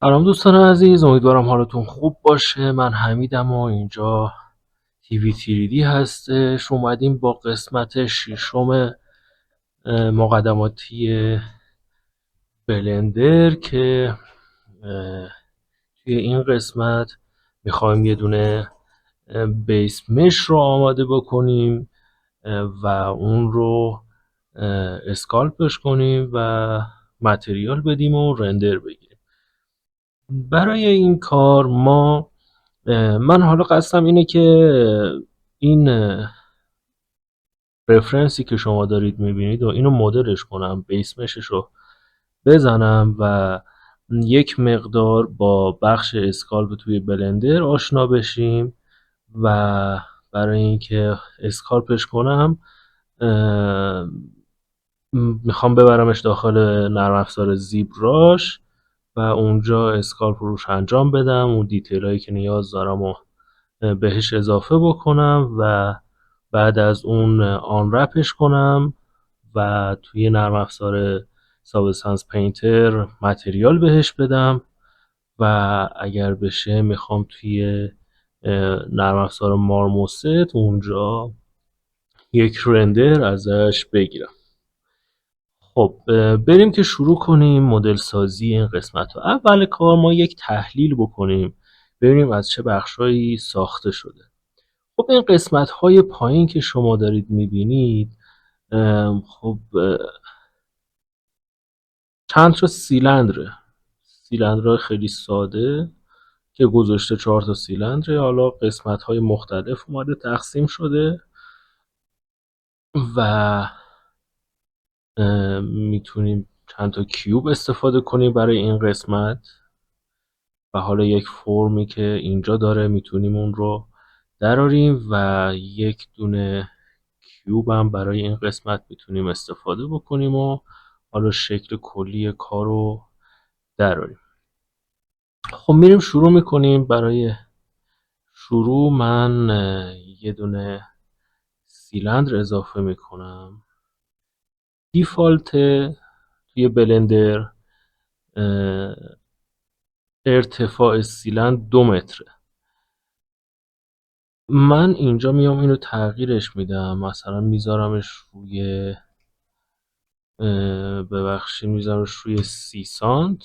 سلام دوستان عزیز، امیدوارم حالتون خوب باشه. من حمیدم و اینجا تیوی تیریدی هستش. اومدیم با قسمت ششم مقدماتی بلندر که توی این قسمت میخوایم یه دونه بیس مش رو آماده بکنیم و اون رو اسکالپش کنیم و متریال بدیم و رندر بگیریم. برای این کار من حالا قصدم اینه که این رفرنسی که شما دارید میبینید و اینو مدلش کنم، بیس مشش رو بزنم و یک مقدار با بخش اسکالپ توی بلندر آشنا بشیم و برای اینکه اسکالپش کنم میخوام ببرمش داخل نرم افزار زیبراش و اونجا اسکالپ روش انجام بدم، اون دیتیل هایی که نیاز دارم و بهش اضافه بکنم و بعد از اون آن رپش کنم و توی نرم افزار سابستنس پینتر متریال بهش بدم و اگر بشه میخوام توی نرم افزار مارموست اونجا یک رندر ازش بگیرم. خب بریم که شروع کنیم مدل سازی این قسمت رو. اول کار ما یک تحلیل بکنیم ببینیم از چه بخشایی ساخته شده. خب این قسمت های پایین که شما دارید میبینید خب چند تا سیلندر خیلی ساده که گذاشته 4 تا سیلندر. حالا قسمت های مختلف اومده تقسیم شده و میتونیم چند تا کیوب استفاده کنیم برای این قسمت و حالا یک فرمی که اینجا داره میتونیم اون رو دراریم و یک دونه کیوب هم برای این قسمت میتونیم استفاده بکنیم و حالا شکل کلی کار رو دراریم. خب میریم شروع میکنیم. برای شروع من یه دونه سیلندر اضافه میکنم. دیفالت توی بلندر ارتفاع سیلندر 2 متره. من اینجا میام اینو تغییرش میدم، مثلا میذارمش روی میذارمش روی 30 سانت.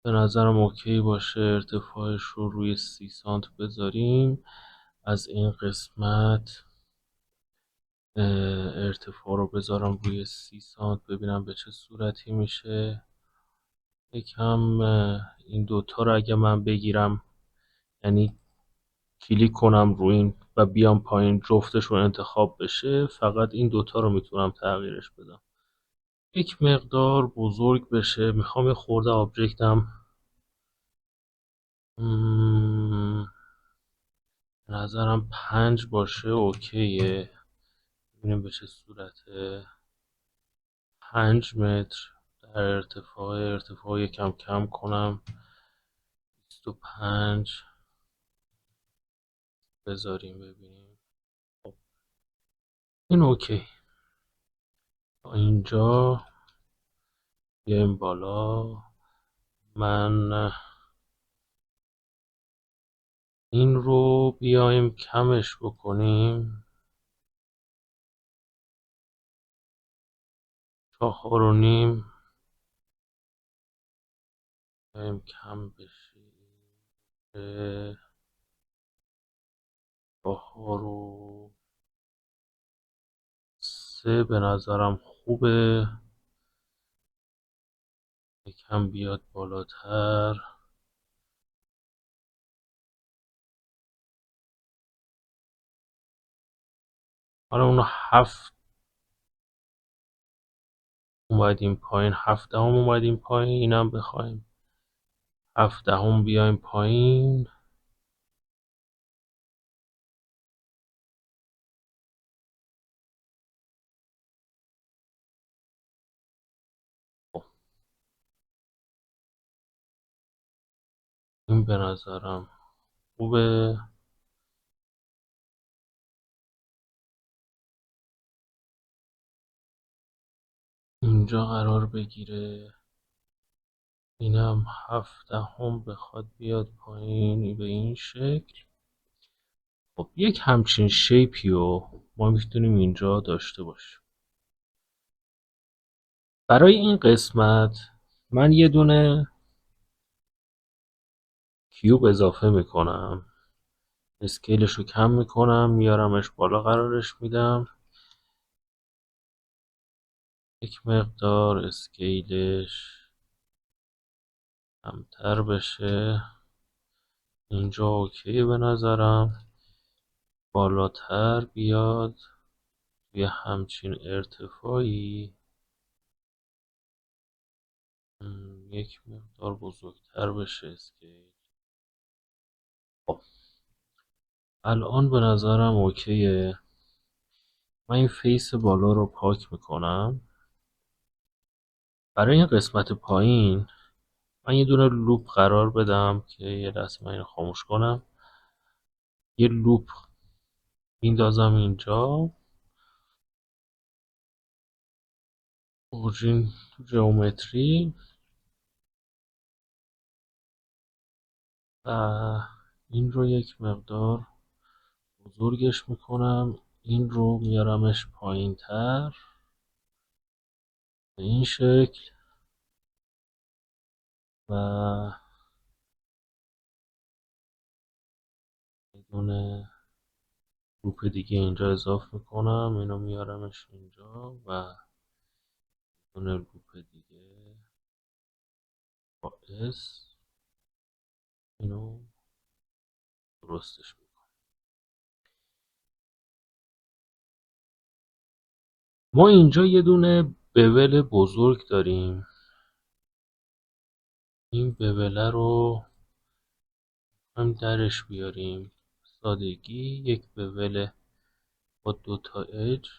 به نظرم اوکی باشه. ارتفاعش رو روی 30 سانت بذاریم. از این قسمت ارتفاع رو بذارم روی 30 سانت ببینم به چه صورتی میشه. یکم این دوتا رو اگه من بگیرم، یعنی کلیک کنم روی این و بیام پایین جفتش رو انتخاب بشه، فقط این دوتا رو میتونم تغییرش بدم. یک مقدار بزرگ بشه. میخوام یه خورده آبجکتم به نظرم 5 باشه اوکیه. ببینیم به چه صورته. 5 متر در ارتفاع یکم کم کنم. 25 بذاریم ببینیم. خب این اوکی. تا اینجا بیایم بالا. من این رو بیایم کمش بکنیم. 4.5 بیایم کم بشه. 4.3 به نظرم خوبه. یکم بیاد بالاتر. حالا اونو 7 اومدیم پایین. 7 دهم اومدیم پایین. اینم بخوایم 7 دهم بیایم پایین. خب این به نظرم خوبه. اینجا قرار بگیره. اینم 17 بخواد بیاد پایین به این شکل. خب یک همچین شیپی رو ما میتونیم اینجا داشته باشیم. برای این قسمت من یه دونه کیوب اضافه میکنم، اسکیلش رو کم میکنم، میارمش بالا قرارش میدم، یک مقدار اسکیلش کمتر بشه. اینجا اوکی به نظرم، بالاتر بیاد توی همچین ارتفاعی. یک مقدار بزرگتر بشه اسکیل. خب الان به نظرم اوکیه. من این فیس بالا رو پاک میکنم. برای این قسمت پایین من یه دونه لوپ قرار بدم که یه دست من اینو خاموش کنم. یه لوپ میندازم اینجا، اورژین تو جیومتری، و این رو یک مقدار بزرگش میکنم. این رو میارمش پایین تر به این شکل و یه دونه لوپ دیگه اینجا اضافه میکنم. اینو میارمش اینجا و یه دونه لوپ دیگه با اس، اینو درستش میکنم. ما اینجا یه دونه بول بزرگ داریم. این بوله رو هم درش بیاریم. سادگی یک بول با دوتا اج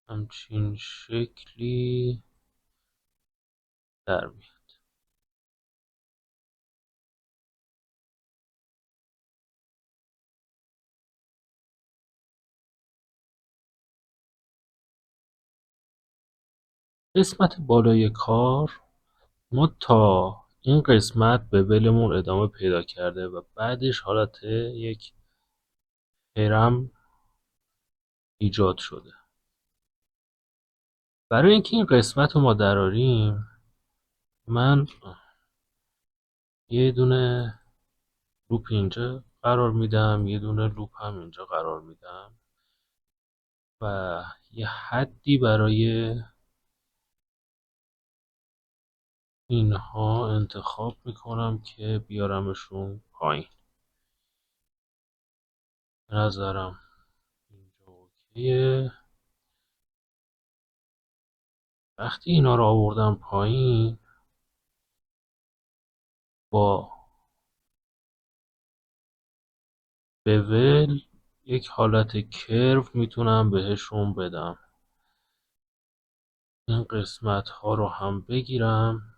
همچین شکلی در میاد. قسمت بالای کار ما تا این قسمت بولمون ادامه پیدا کرده و بعدش حالت یک هرم ایجاد شده. برای اینکه این قسمت رو ما دراریم، من یه دونه لوپ اینجا قرار میدم، یه دونه لوپ هم اینجا قرار میدم و یه حدی برای اینها انتخاب میکنم که بیارمشون پایین. به نظرم اینجا اوکیه. وقتی اینا رو آوردم پایین، با بول یک حالت کرو میتونم بهشون بدم. این قسمت ها رو هم بگیرم،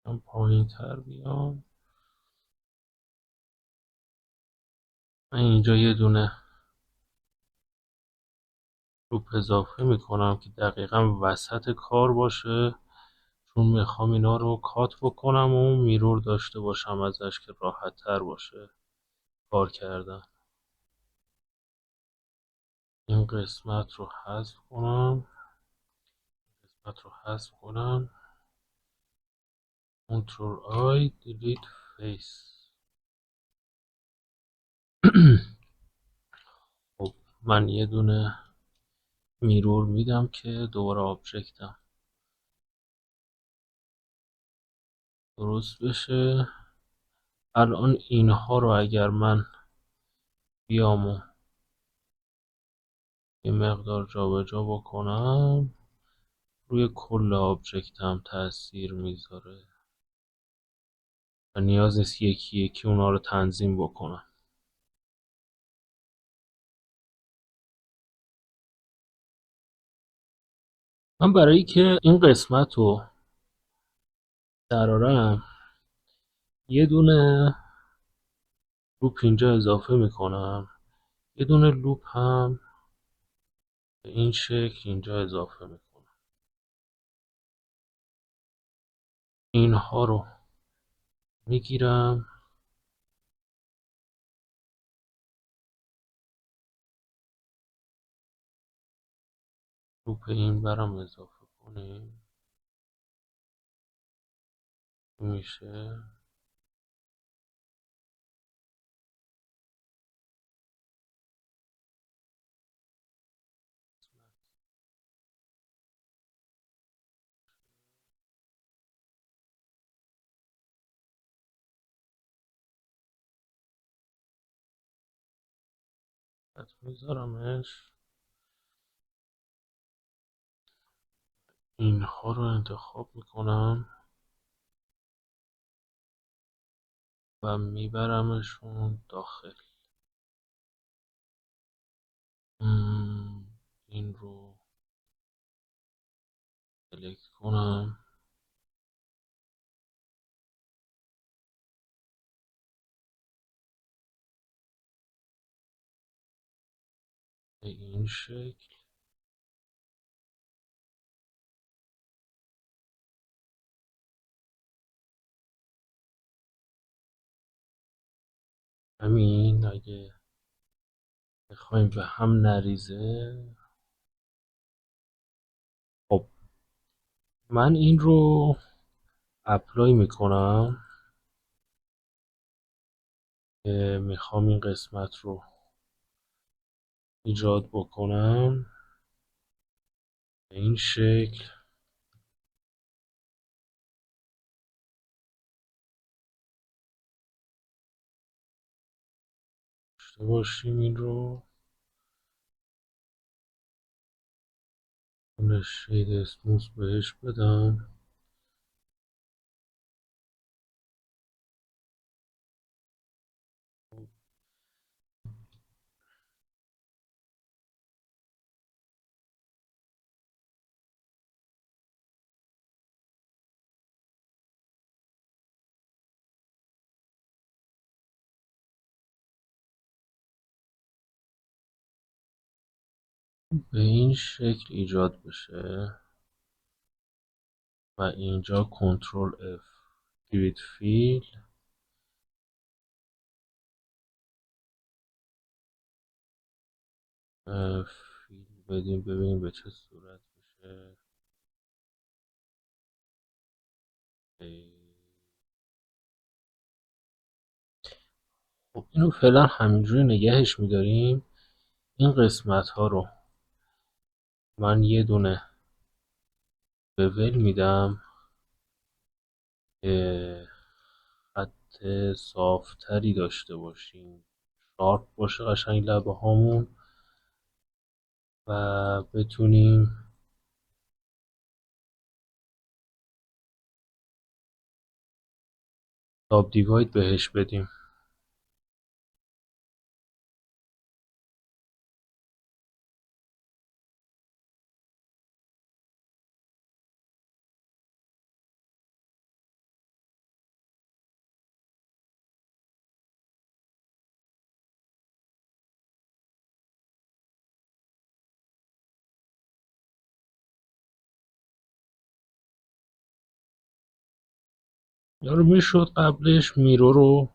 هم پایین تر بیام. من اینجا یه دونه لوپ اضافه میکنم که دقیقا وسط کار باشه، چون میخوام اینا رو کات بکنم و میرور داشته باشم ازش که راحت تر باشه کار کردن. این قسمت رو حذف کنم، قسمت رو حذف کنم، کنترل آی دیلیت فیس. خب من یه دونه میرور میدم که دوباره آبجکتم درست بشه. الان اینها رو اگر من بیام و یه مقدار جابجا بکنم، روی کل آبجکتم تاثیر میذاره و نیاز نیست یکی یکی اونا رو تنظیم بکنم. من برای که این قسمت رو درارم یه دونه لوپ اینجا اضافه میکنم، یه دونه لوپ هم به این شکل اینجا اضافه میکنم. اینها رو میگیرم، لوپ این برم اضافه کنیم میشه. میذارمش، اینها رو انتخاب میکنم و میبرمشون داخل. این رو سلکت کنم به این شکل. همین اگه بخوایم به هم نریزه. خب من این رو اپلای میکنم که میخوام این قسمت رو ایجاد بکنم به این شکل. داشته باشیم این رو شید اسموس بهش بدم. به این شکل ایجاد بشه و اینجا کنترل F گرید فیل فیل بدیم ببینیم به چه صورت بشه. خب اینو فعلا همینجوری نگهش میداریم. این قسمت ها رو من یه دونه به ول میدم که خط صافتری داشته باشیم، شارپ باشه قشنگ لبه هامون و بتونیم تاب دیواید بهش بدیم. یارو میشد قبلش میرو رو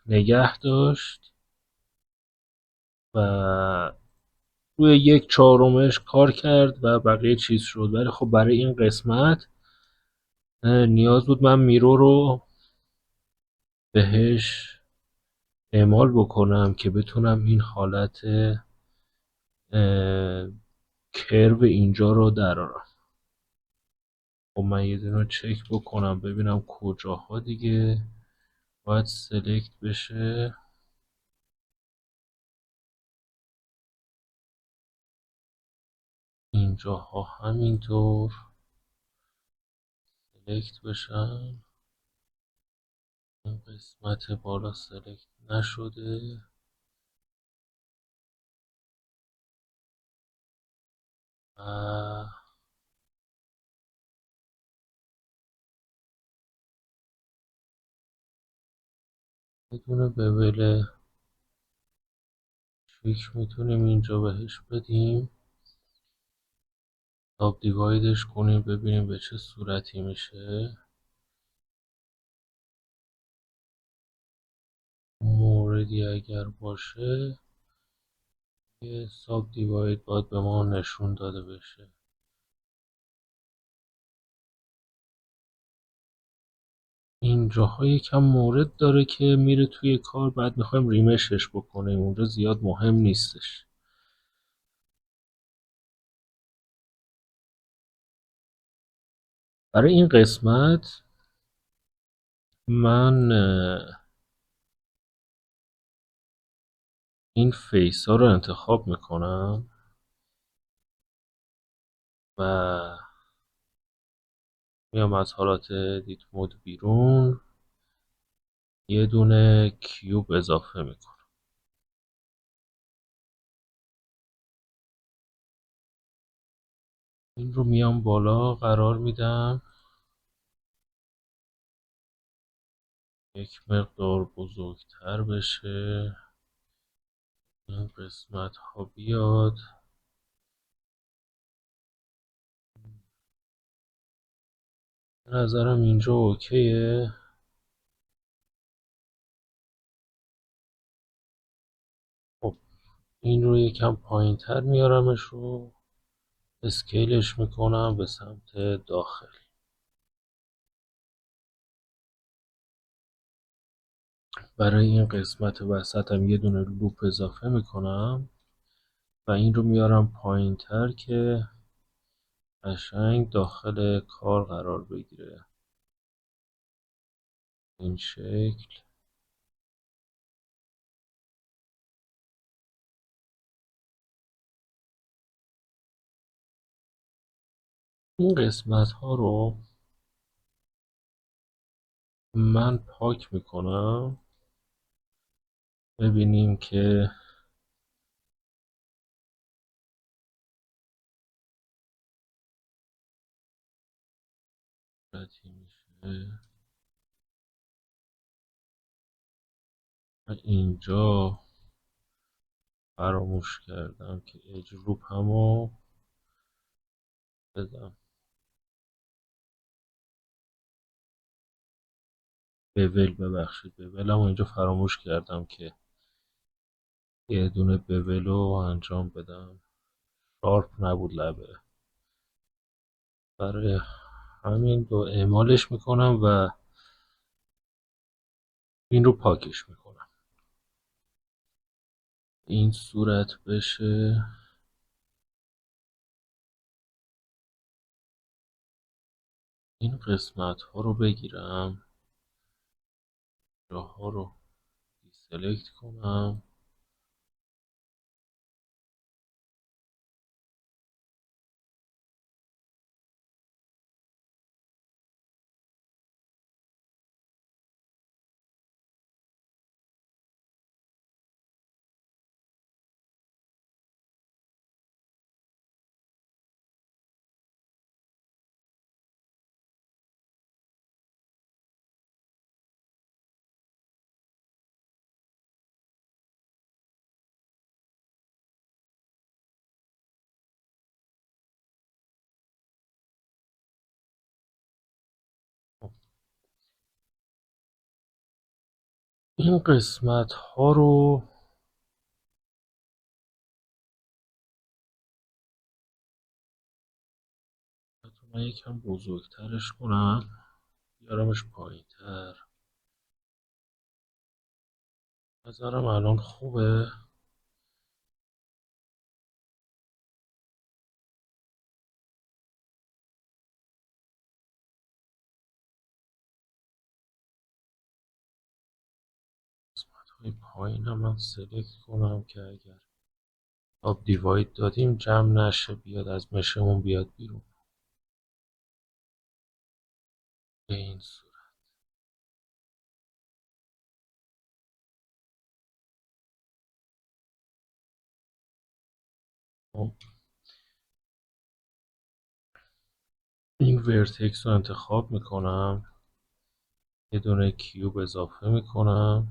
نگه داشت و روی یک چهارمش کار کرد و بقیه چیز شد، ولی خب برای این قسمت نیاز بود من میرو رو بهش اعمال بکنم که بتونم این حالت کرو اینجا رو درارم. خب من یه دونه چک بکنم ببینم کجاها دیگه باید سلکت بشه. اینجاها همینطور سلکت بشن. این قسمت بالا سلکت نشده. یه دونه ببل چیک میتونیم اینجا بهش بدیم، تاب دیوایدش کنیم ببینیم به چه صورتی میشه. موردی اگر باشه یه ساب دیواید باید به ما نشون داده بشه. اینجاها یکم مورد داره که میره توی کار، بعد میخوایم ریمشش بکنیم، اونجا زیاد مهم نیستش. برای این قسمت من این فیس ها رو انتخاب میکنم و میام از حالات دیت مود بیرون، یه دونه کیوب اضافه میکنم. این رو میام بالا قرار میدم، یک مقدار بزرگتر بشه، این قسمت ها بیاد. به نظرم اینجا اوکیه. خب این رو یکم پایین تر میارمش رو اسکیلش میکنم به سمت داخل. برای این قسمت وسط هم یه دونه لوپ اضافه میکنم و این رو میارم پایین تر که قشنگ داخل کار قرار بگیره. این شکل. این قسمت ها رو من پاک میکنم، ببینیم که صورتی میشه. من اینجا فراموش کردم که اجروب همو بدم. ببخشید بولم اینجا فراموش کردم که یه دونه بول رو انجام بدم، شارپ نبود لبه. برای همین رو اعمالش میکنم و این رو پاکش میکنم. این صورت بشه. این قسمت ها رو بگیرم، جاها رو سلکت کنم، این قسمت ها رو من یکم بزرگترش کنم، بیارمش پایین تر. نظرم الان خوبه. قسمت های پایین هم من سلکت کنم که اگر آب دیواید دادیم جمع نشه، بیاد از مشمون بیاد بیرون. به این صورت. خب، این ورتکس رو انتخاب میکنم، یه دونه کیوب اضافه میکنم،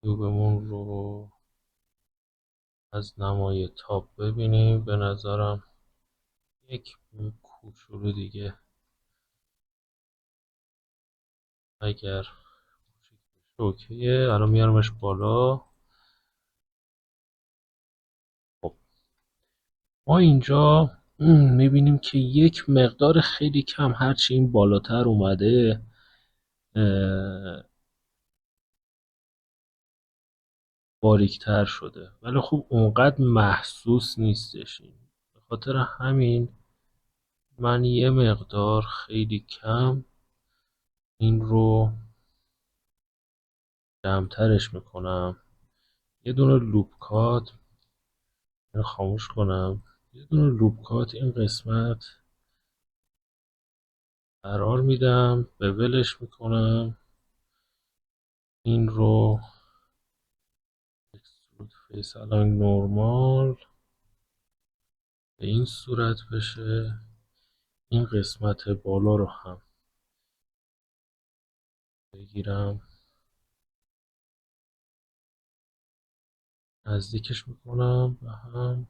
کیوبمون رو از نمای تاپ ببینیم. به نظرم یک کوچولو دیگه اگر اوکیه. الان میارمش بالا. خب ما اینجا میبینیم که یک مقدار خیلی کم، هرچی این بالاتر اومده باریکتر شده، ولی خب اونقدر محسوس نیستش. به خاطر همین من یه مقدار خیلی کم این رو جمعترش میکنم. یه دونه لوپ کات اینو خاموش کنم. یه دونه لوپ کات این قسمت قرار میدم، به ولش میکنم. این رو اکسترود فیس الاین نورمال به این صورت بشه. این قسمت بالا رو هم بگیرم نزدیکش میکنم و هم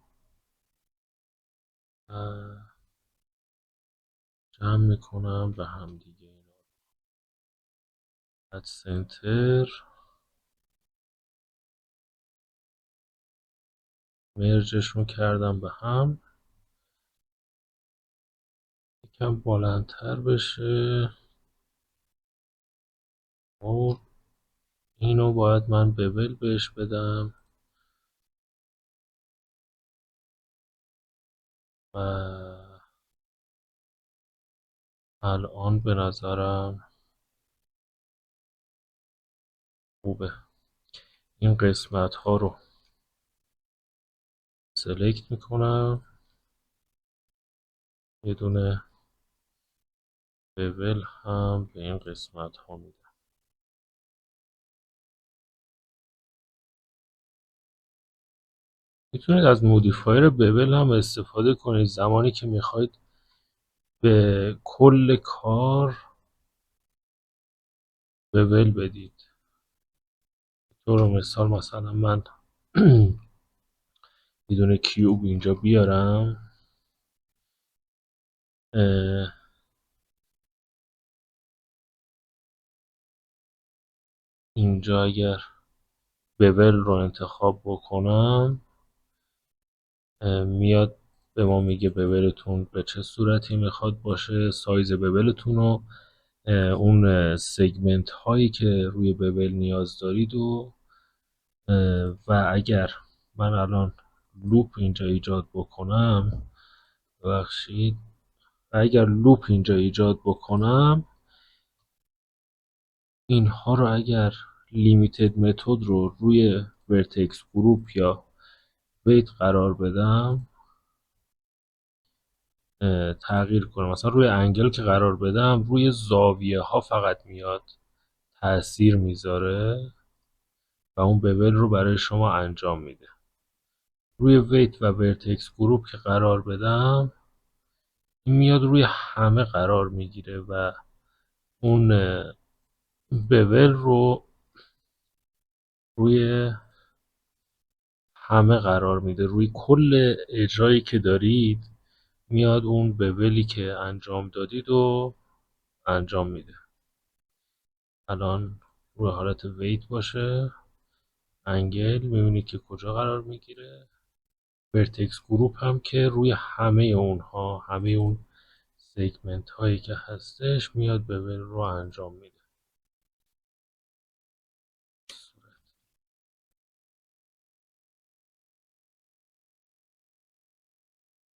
جمع میکنم به هم دیگه. از سنتر مرجشون کردم به هم. یکم بلندتر بشه. و اینو باید من ببل بهش بدم و الان به نظرم خوبه. این قسمت ها رو سلکت میکنم، یه دونه ببل هم به این قسمت ها میدم. میتونید از مودیفایر ببل هم استفاده کنید زمانی که میخواید به کل کار ببل بدید. طور مثال مثلا من یه دونه کیوب اینجا بیارم. اینجا اگر ببل رو انتخاب بکنم میاد به ما میگه ببلتون به چه صورتی میخواد باشه، سایز ببلتون رو، اون سگمنت هایی که روی ببل نیاز دارید و اگر من الان لوپ اینجا ایجاد بکنم، ببخشید، و اگر لوپ اینجا ایجاد بکنم اینها رو اگر لیمیتد متد رو روی ورتکس گروپ یا ویت قرار بدم تغییر کنم، مثلا روی انگل که قرار بدم روی زاویه ها فقط میاد تأثیر میذاره و اون ببل رو برای شما انجام میده. روی ویت و ورتکس گروپ که قرار بدم این میاد روی همه قرار میگیره و اون ببل رو روی همه قرار میده، روی کل اجرایی که دارید میاد اون ببلی که انجام دادید و انجام میده. الان روی حالت ویت باشه، انگل میبینید که کجا قرار میگیره، ورتکس گروپ هم که روی همه اونها، همه اون سگمنت هایی که هستش میاد ببل رو انجام میده.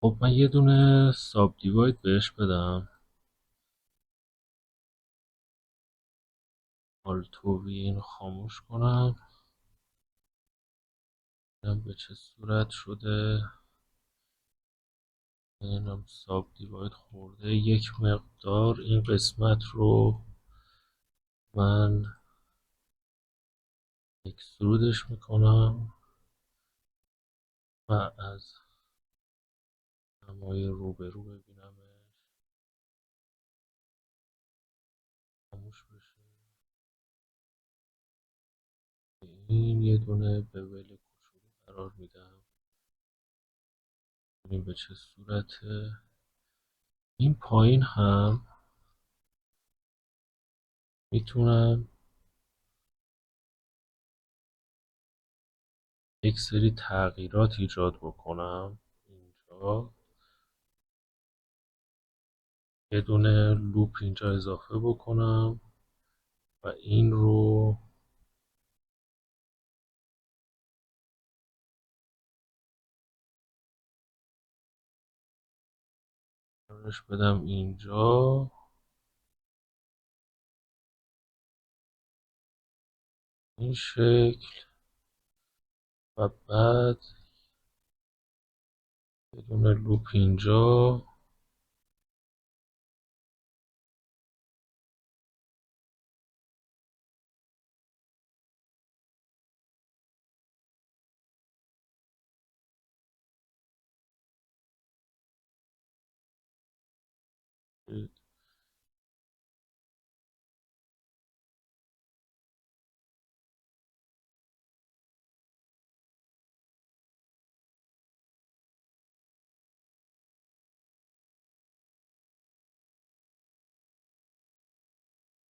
خب من یه دونه ساب دیواید بهش بدم. آلتو وی اینو خاموش کنم، ببینم به چه صورت شده. اینم ساب دیواید خورده یک مقدار. این قسمت رو من اکسترودش میکنم و از نمای روبرو ببینمش، خاموش بشه. این یه دونه بول کوچولو قرار میدم. ببینیم به چه صورته. این پایین هم میتونم یک سری تغییرات ایجاد بکنم. اینجا یه دونه لوپ اینجا اضافه بکنم و این رو قرارش بدم اینجا. این شکل. و بعد یه دونه لوپ اینجا.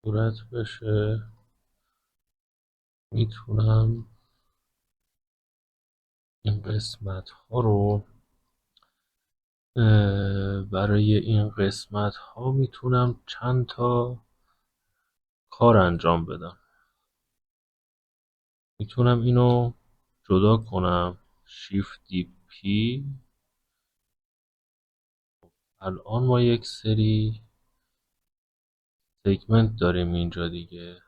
صورت بشه. میتونم این قسمت ها رو برای این قسمت ها میتونم چند تا کار انجام بدم. میتونم اینو جدا کنم. Shift دی پی. الان ما یک سری سگمنت داریم اینجا دیگه.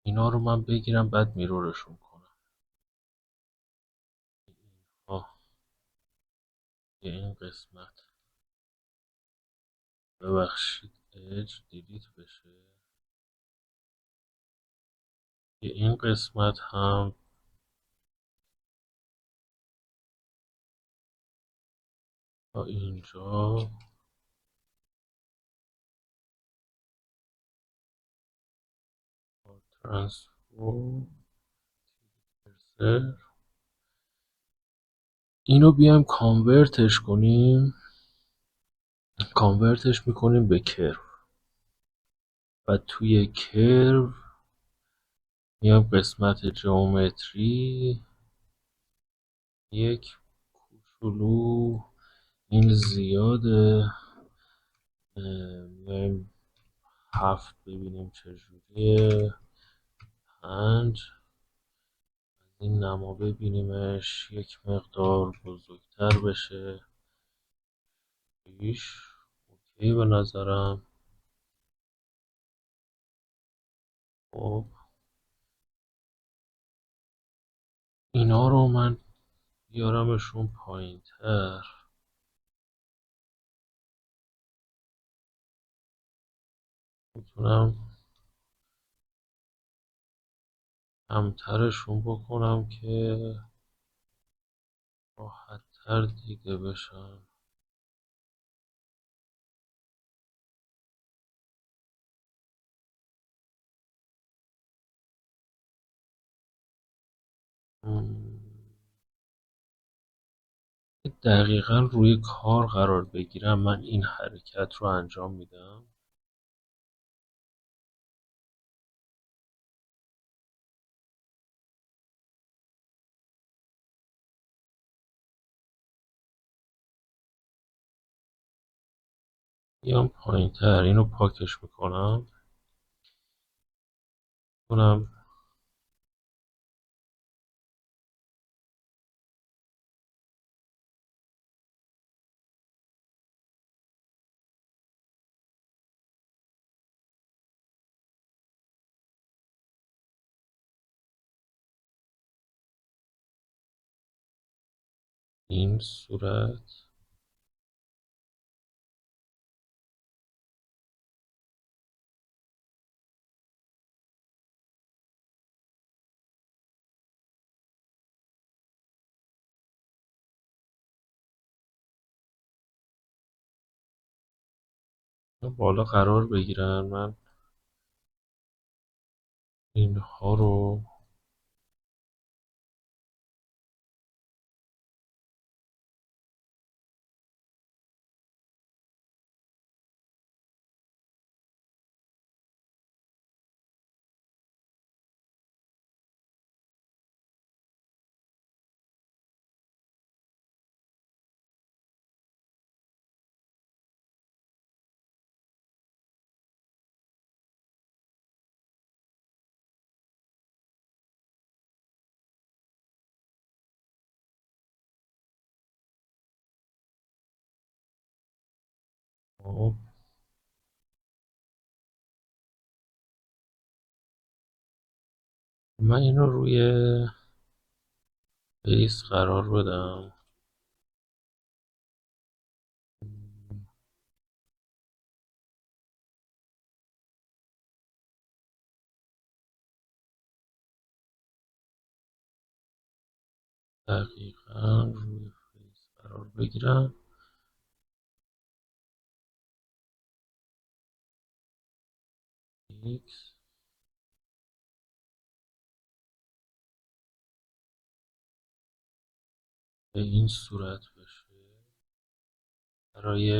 اینا رو من بگیرم بعد میرورشون کنم. یه این قسمت ببخشید اج دیلیت بشه. یه این قسمت هم تا اینجا ترانسفورم اینو بیایم کانورتش کنیم. کانورتش میکنیم به کرو و توی کرو میام قسمت جیومتری یک کوچولو این زیاده. میایم 7 ببینیم چجوریه. 5 این نما ببینیمش یک مقدار بزرگتر بشه. 6 اوکی به نظرم. خب اینا رو من بیارمشون پایین تر. میتونم کمترشون بکنم که راحت تر دیده بشن. دقیقا روی کار قرار بگیرم من این حرکت رو انجام میدم. بیام پایین تر اینو پاکش میکنم. کنم این صورت. بالا قرار بگیرن من اینها رو خب، من اینو روی بیس قرار بدم. دقیقا روی بیس قرار بگیرم. ایکس به این صورت بشه. برای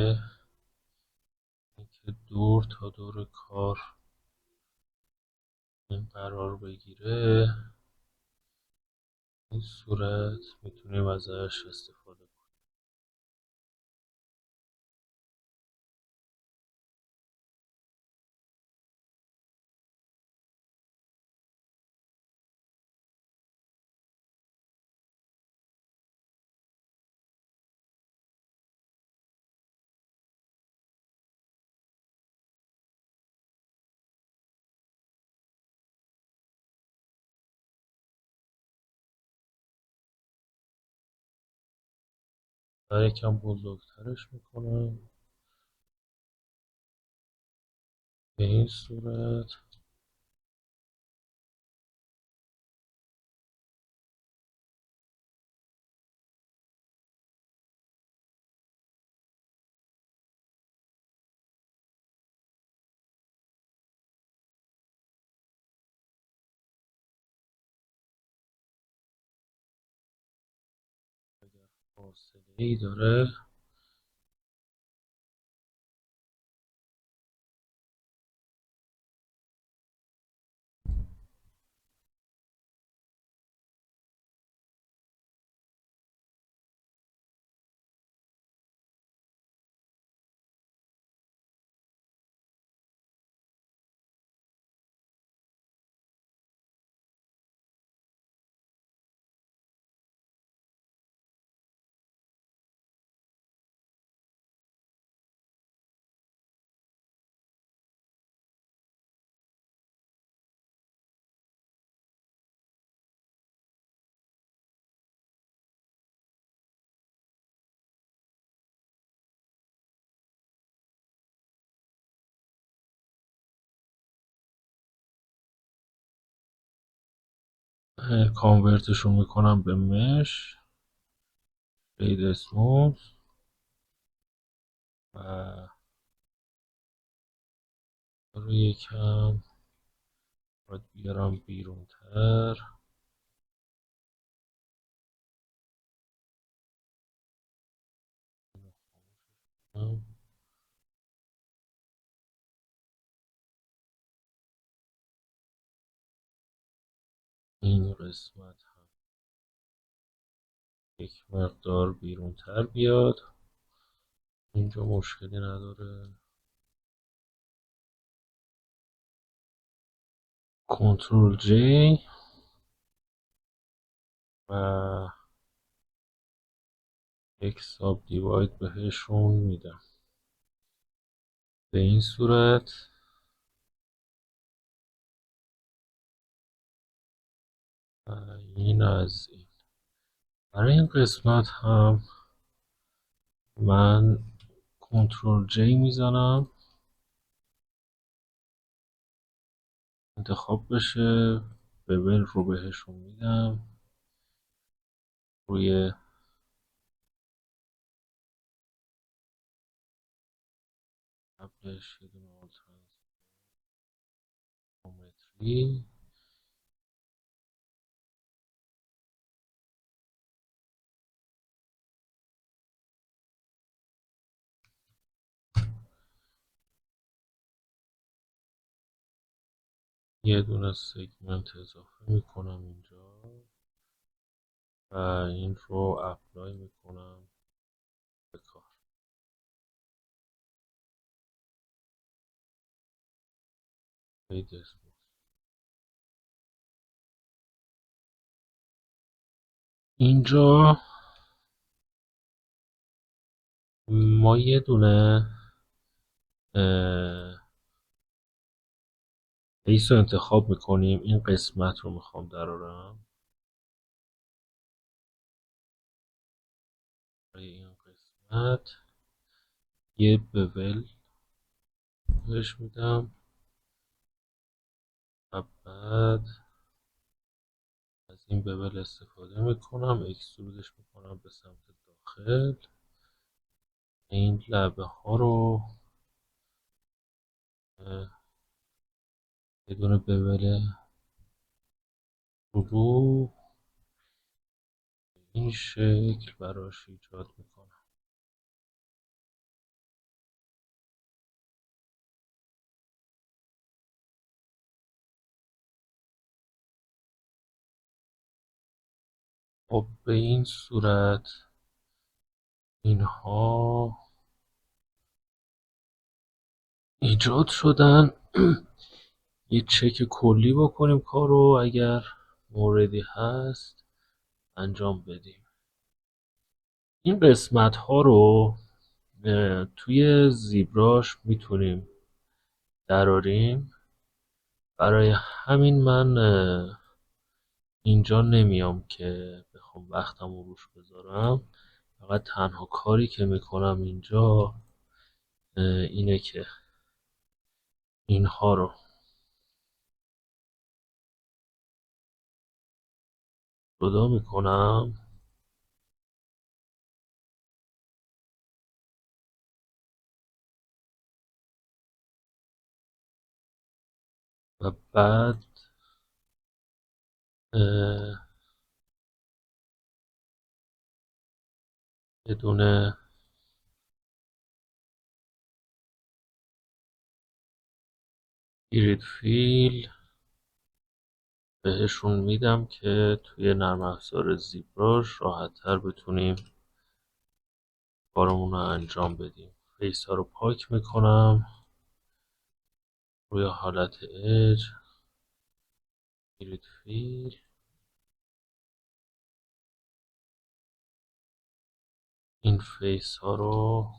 اینکه دور تا دور کار این قرار بگیره، این صورت میتونیم ازش استفاده کنیم. و یکم بزرگترش میکنم به این صورت. اگر فاصله ای داره کانورتشون میکنم به مش فید اسموث و رو یکم باید بیارم بیرون تر. این قسمت هم یک مقدار بیرون تر بیاد، اینجا مشکلی نداره. کنترل جی و یک ساب دیواید بهشون میدم به این صورت. و این از این. برای این قسمت هم من کنترل جی میزنم انتخاب بشه، ببل رو بهشون میدم، روی قبلش یه دونه آلترانسفورمتری یه دونه سگمنت اضافه میکنم اینجا و این رو اپلای میکنم به کار. اینجا ما یه دونه ایس رو انتخاب میکنیم. این قسمت رو میخوام درارم. برای این قسمت یه بول بهش میدم و بعد از این بول استفاده میکنم، اکسترودش میکنم به سمت داخل. این لبه ها رو یه دونه بول رو این شکل براش ایجاد میکنم. خب به این صورت اینها ایجاد شدن. یه چک کلی بکنیم کارو، اگر موردی هست انجام بدیم. این قسمت ها رو توی زیبراش میتونیم دراریم. برای همین من اینجا نمیام که بخوام وقتم رو روش بذارم. فقط تنها کاری که میکنم اینجا اینه که اینها رو جدا میکنم و بعد یه دونه گرید فیل بهشون میدم که توی نرم افزار زیبراش راحت تر بتونیم کارمون رو انجام بدیم. فیس ها رو پاک میکنم، روی حالت اج گرید فیل این فیس ها رو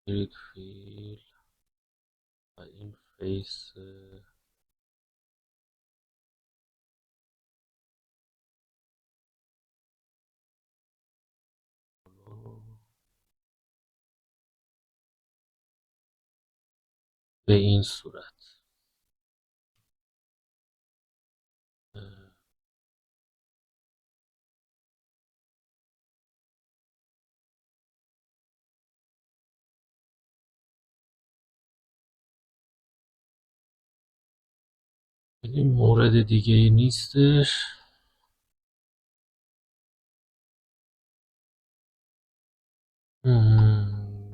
گرید فیل و این فیس به این صورت. این مورد دیگه ای نیستش.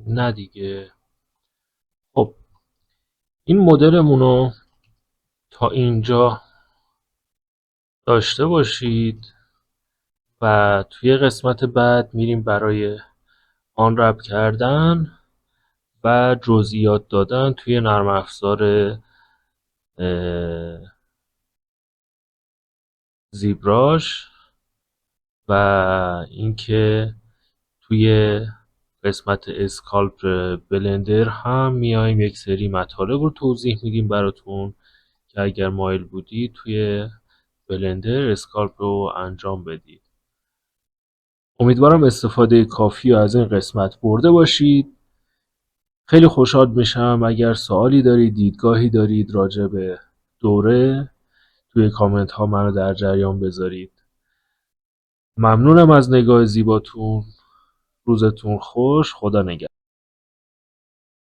نه دیگه. خب این مدلمون رو تا اینجا داشته باشید و توی قسمت بعد میریم برای آن رپ کردن و جزئیات دادن توی نرم افزار زیبراش و اینکه توی قسمت اسکالپ بلندر هم میایم یک سری مطالب رو توضیح میدیم براتون که اگر مایل بودید توی بلندر اسکالپ رو انجام بدید. امیدوارم استفاده کافی رو از این قسمت برده باشید. خیلی خوشحال میشم اگر سوالی دارید، دیدگاهی دارید راجع به دوره، توی کامنت ها منو در جریان بذارید. ممنونم از نگاه زیباتون. روزتون خوش. خدا نگهدار.